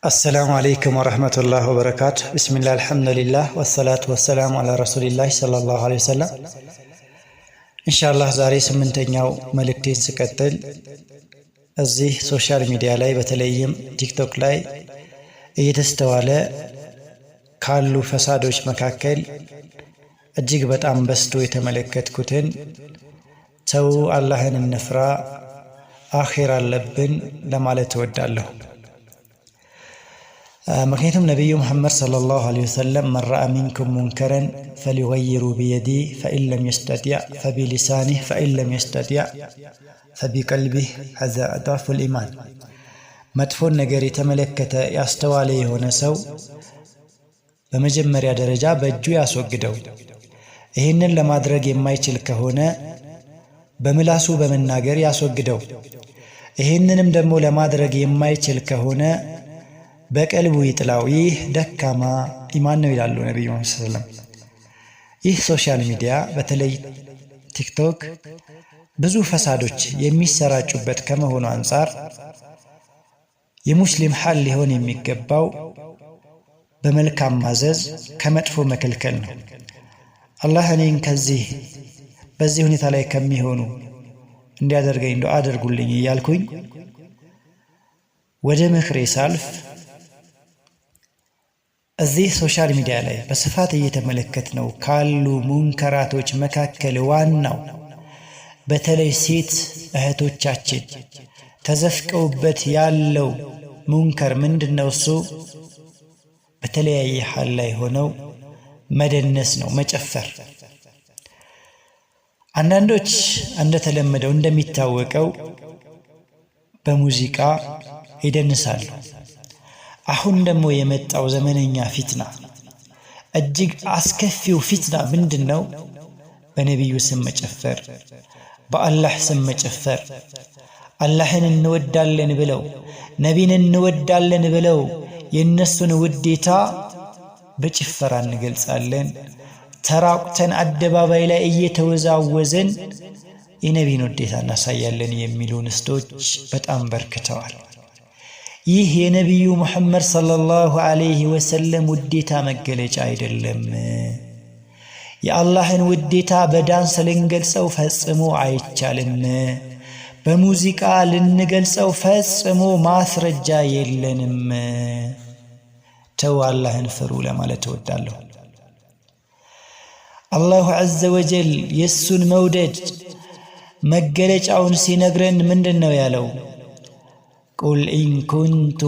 السلام عليكم ورحمة الله وبركاته. بسم الله الحمد لله والصلاة والسلام على رسول الله صلى الله عليه وسلم. إن شاء الله زاري سمنتنياو ملكتين سكتل እዚህ ሶሻል ሚዲያ ላይ በተለይም ቲክቶክ ላይ እየተስተዋለ ካሉ ፈሳዶች መካከል እጅግ በጣም በስቶ የተመለከትኩትን ተው አላህን እንፍራ አኺራ አለብን ለማለት እወዳለሁ። ምክንያቱም ነብዩ መሐመድ ሰለላሁ ዐለይሂ ወሰለም من رأى منكم منكرا فليغيره بيده فإن لم يستطع فبلسانه فإن لم يستطع فبقلبه هذا أضعف الإيمان መጥፎን ነገር የተመለከተ ያስተዋለ የሆነ ሰው በመጀመሪያ ደረጃ በእጁ ያስወግደው። ይህንን ለማድረግ የማይችል ከሆነ በምላሱ በመናገር ያስወግደው። ይህንንም ደግሞ ለማድረግ የማይችል ከሆነ በቀልቡ ይጥላው። ይህ ደካማ ኢማን ነው ይላሉ ነብዩ ሰለላሁ ዐለይሂ ወሰለም። ይህ ሶሻል ሚዲያ በተለይ ቲክቶክ ብዙ ፈሳዶች የሚሰራጩበት ከመሆኑ አንፃር የሙስሊም ሐል ሊሆን የሚገባው በመልካም ማዘዝ ከመጥፎ መከልከል ነው። አላህ እኔን በዚህ ሁኔታ ላይ ከሚሆኑ እንዲያደርገኝ ዱዓ አድርጉልኝ እያልኩኝ ወደ ምክሬ ሳልፍ እዚህ ሶሻል ሚዲያ ላይ በስፋት እየተመለከትነው ካሉ ሙንከራቶች መካከል ዋናው በተለይ ሴት እህቶቻችን ተዘፍቀውበት ያለው ሙንከር ምንድነው? እሱ በተለያየ ሐል ላይ ሆነው መደነስ ነው፣ መጨፈር። አንዳንዶች እንደተለመደው እንደሚታወቀው በሙዚቃ ይደንሳሉ። አሁን ደግሞ የመጣው ዘመነኛ ፊትና እጅግ አስከፊው ፊትና ምንድነው? በነብዩ ስም መጨፈር፣ በአላህ ስም መጨፈር። አላህን እንወዳለን ብለው ነቢይን እንወዳለን ብለው የነሱን ውዴታ በጭፈራ እንገልጻለን። ተራቁተን አደባባይ ላይ እየተወዛወዘን የነቢይን ውዴታ እናሳያለን የሚሉ ንስቶች በጣም በርክተዋል። ይህ የነብዩ መሐመድ ሰለላሁ ዐለይሂ ወሰለም ውዴታ መገለጫ አይደለም። የአላህን ውዴታ በዳንስ ልንገልጸው ፈጽሞ አይቻልም። በሙዚቃ ልንገልጸው ፈጽሞ ማስረጃ የለንም። ተው አላህን ፍሩ ለማለት እወዳለሁ። አላሁ ዐዘ ወጀል የሱን መውደድ መገለጫውን ሲነግረን ምንድነው ያለው? ቁል ኢን ኩንቱም